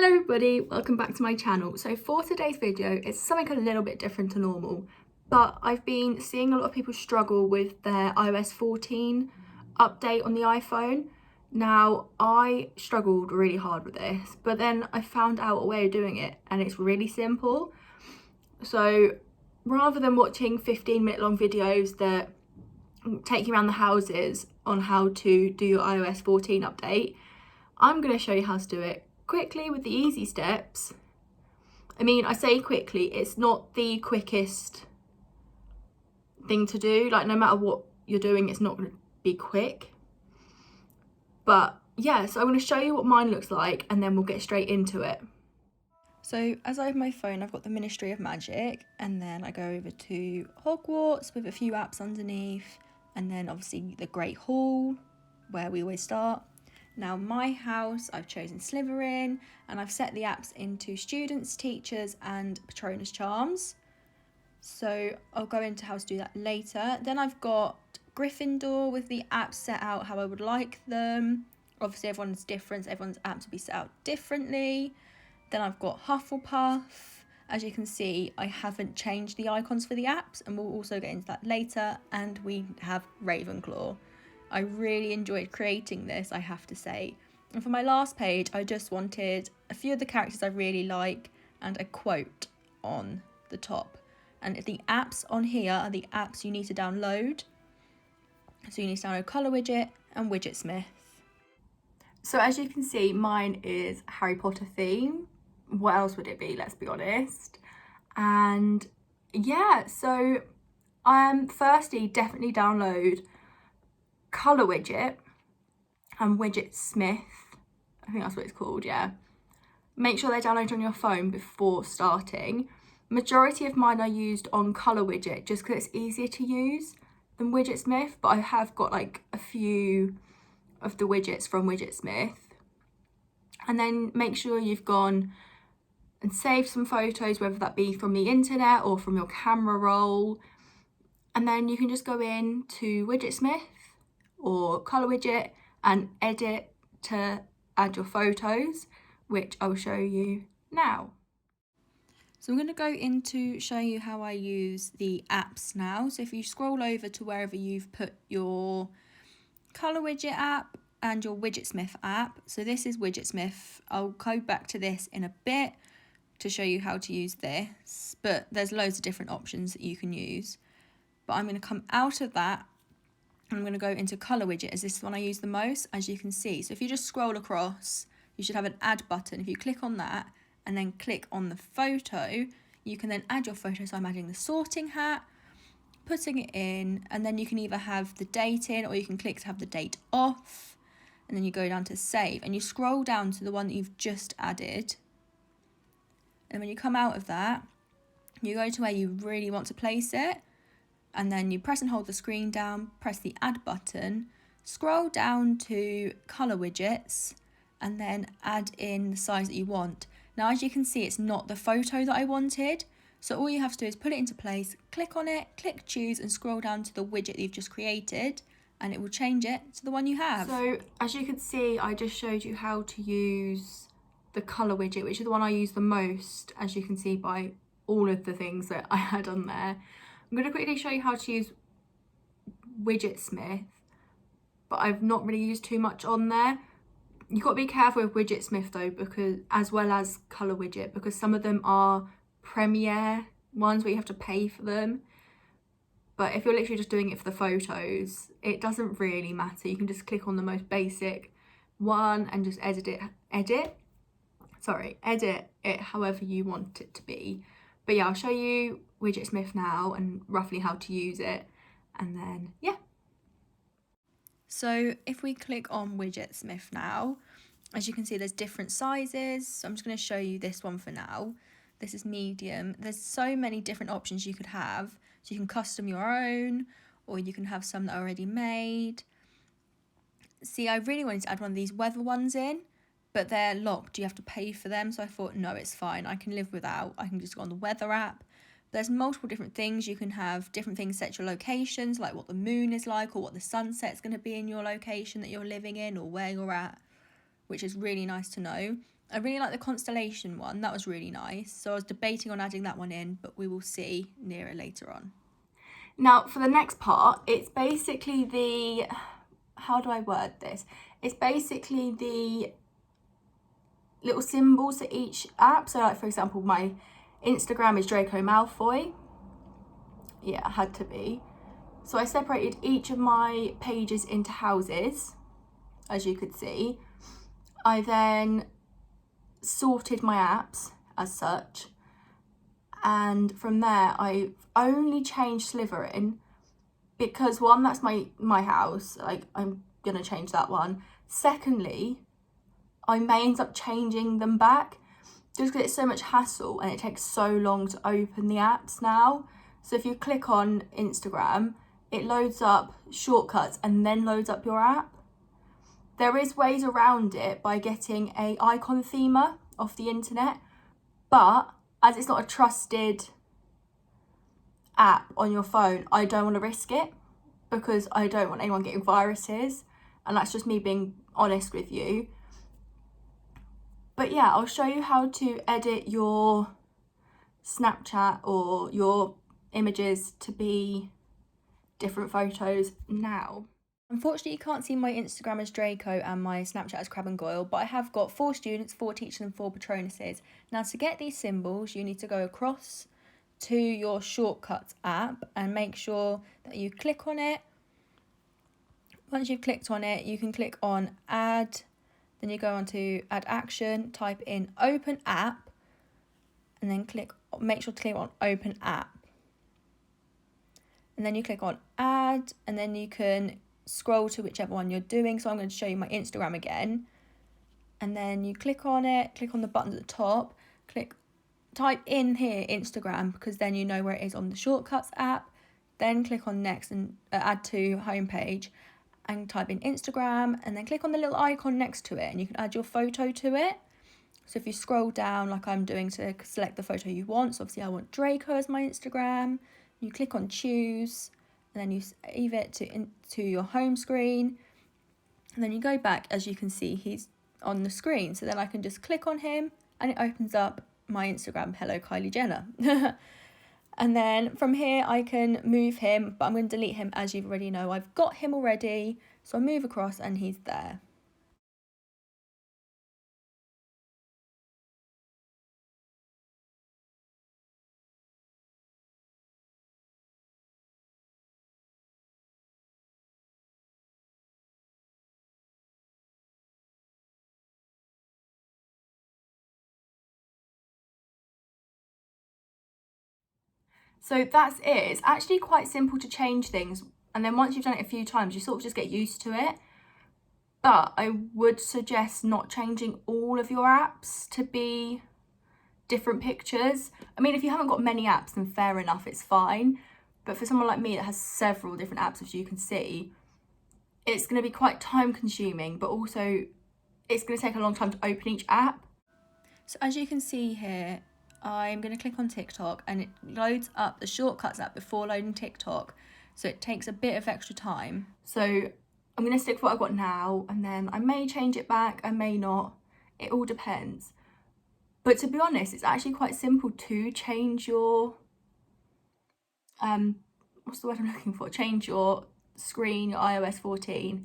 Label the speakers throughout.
Speaker 1: Hello everybody, welcome back to my channel. So for today's video, it's something a little bit different to normal, but I've been seeing a lot of people struggle with their iOS 14 update on the iPhone. Now, I struggled really hard with this, but then I found out a way of doing it and it's really simple. So rather than watching 15-minute long videos that take you around the houses on how to do your iOS 14 update, I'm going to show you how to do it quickly with the easy steps. I mean, I say quickly, it's not the quickest thing to do. Like, no matter what you're doing, it's not going to be quick. But yeah, so I'm going to show you what mine looks like and then we'll get straight into it. So as I have my phone, I've got the Ministry of Magic, and then I go over to Hogwarts with a few apps underneath, and then obviously the Great Hall, where we always start. Now my house, I've chosen Slytherin, and I've set the apps into Students, Teachers and Patronus Charms. So I'll go into how to do that later. Then I've got Gryffindor with the apps set out how I would like them. Obviously everyone's different, so everyone's app to be set out differently. Then I've got Hufflepuff. As you can see, I haven't changed the icons for the apps, and we'll also get into that later. And we have Ravenclaw. I really enjoyed creating this, I have to say. And for my last page, I just wanted a few of the characters I really like and a quote on the top. And the apps on here are the apps you need to download. So you need to download Colour Widget and Widgetsmith. So as you can see, mine is Harry Potter theme. What else would it be? Let's be honest. And yeah, so firstly, definitely download Colour Widget and Widgetsmith. I think that's what it's called, yeah. Make sure they're downloaded on your phone before starting. Majority of mine are used on Colour Widget just because it's easier to use than Widgetsmith, but I have got like a few of the widgets from Widgetsmith. And then make sure you've gone and saved some photos, whether that be from the internet or from your camera roll. And then you can just go in to Widgetsmith or Colour Widget and edit to add your photos, which I'll show you now. So I'm going to go into show you how I use the apps now. So if you scroll over to wherever you've put your Colour Widget app and your Widgetsmith app. So this is Widgetsmith. I'll go back to this in a bit to show you how to use this, but there's loads of different options that you can use. But I'm going to come out of that. I'm going to go into Colour Widget, as this is the one I use the most, as you can see. So if you just scroll across, you should have an add button. If you click on that and then click on the photo, you can then add your photo. So I'm adding the sorting hat, putting it in, and then you can either have the date in or you can click to have the date off. And then you go down to save and you scroll down to the one that you've just added. And when you come out of that, you go to where you really want to place it. And then you press and hold the screen down, press the add button, scroll down to Colour Widgets, and then add in the size that you want. Now, as you can see, it's not the photo that I wanted. So all you have to do is put it into place, click on it, click choose, and scroll down to the widget that you've just created, and it will change it to the one you have. So as you can see, I just showed you how to use the Colour Widget, which is the one I use the most, as you can see by all of the things that I had on there. I'm going to quickly show you how to use Widgetsmith, but I've not really used too much on there. You've got to be careful with Widgetsmith though, because as well as Colour Widget, because some of them are Premiere ones where you have to pay for them. But if you're literally just doing it for the photos, it doesn't really matter. You can just click on the most basic one and just edit it however you want it to be. But yeah, I'll show you Widgetsmith now and roughly how to use it, and then yeah. So if we click on Widgetsmith now, as you can see, there's different sizes. So I'm just going to show you this one for now. This is medium. There's so many different options you could have. So you can custom your own, or you can have some that are already made. See, I really wanted to add one of these weather ones in, but they're locked. You have to pay for them. So I thought, no, it's fine. I can live without. I can just go on the weather app. There's multiple different things. You can have different things set your locations, like what the moon is like or what the sunset's going to be in your location that you're living in or where you're at, which is really nice to know. I really like the constellation one. That was really nice. So I was debating on adding that one in, but we will see nearer later on. Now for the next part, it's basically the, how do I word this? It's basically the little symbols for each app. So like, for example, my Instagram is Draco Malfoy. Yeah, it had to be. So I separated each of my pages into houses, as you could see. I then sorted my apps as such. And from there, I only changed Slytherin because one, that's my house. Like, I'm going to change that one. Secondly, I may end up changing them back just because it's so much hassle and it takes so long to open the apps now. So if you click on Instagram, it loads up shortcuts and then loads up your app. There is ways around it by getting a icon themer off the internet, but as it's not a trusted app on your phone, I don't want to risk it because I don't want anyone getting viruses, and that's just me being honest with you. But yeah, I'll show you how to edit your Snapchat or your images to be different photos now. Unfortunately, you can't see my Instagram as Draco and my Snapchat as Crab and Goyle, but I have got 4 students, 4 teachers and 4 Patronuses. Now to get these symbols, you need to go across to your Shortcuts app and make sure that you click on it. Once you've clicked on it, you can click on Add, then you go on to Add Action, type in Open App, and then make sure to click on Open App. And then you click on Add, and then you can scroll to whichever one you're doing. So I'm going to show you my Instagram again. And then you click on it, click on the buttons at the top, type in here Instagram, because then you know where it is on the Shortcuts app. Then click on Next and Add to Homepage and type in Instagram, and then click on the little icon next to it and you can add your photo to it. So if you scroll down like I'm doing to select the photo you want, so obviously I want Draco as my Instagram, you click on choose and then you save it to your home screen, and then you go back. As you can see, he's on the screen, so then I can just click on him and it opens up my Instagram, hello Kylie Jenner. And then from here I can move him, but I'm going to delete him as you already know. I've got him already, so I move across and he's there. So that's it. It's actually quite simple to change things, and then once you've done it a few times, you sort of just get used to it. But I would suggest not changing all of your apps to be different pictures. I mean, if you haven't got many apps, then fair enough, it's fine. But for someone like me that has several different apps, as you can see, it's going to be quite time consuming, but also it's going to take a long time to open each app. So as you can see here, I'm going to click on TikTok and it loads up the Shortcuts app before loading TikTok. So it takes a bit of extra time. So I'm going to stick with what I've got now, and then I may change it back, I may not. It all depends. But to be honest, it's actually quite simple to change your, what's the word I'm looking for? Change your screen, your iOS14.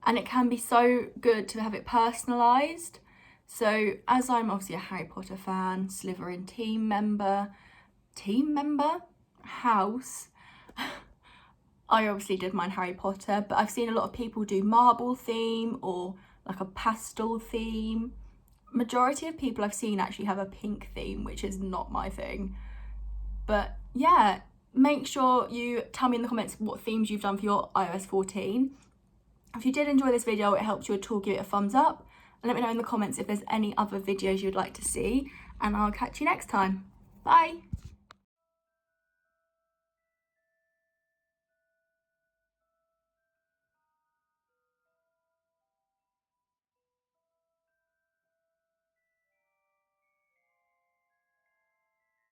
Speaker 1: And it can be so good to have it personalised. So as I'm obviously a Harry Potter fan, Slytherin team member, house, I obviously did mine Harry Potter, but I've seen a lot of people do marble theme or like a pastel theme. Majority of people I've seen actually have a pink theme, which is not my thing. But yeah, make sure you tell me in the comments what themes you've done for your iOS 14. If you did enjoy this video, it helped you at all, give it a thumbs up. And let me know in the comments if there's any other videos you'd like to see. And I'll catch you next time. Bye!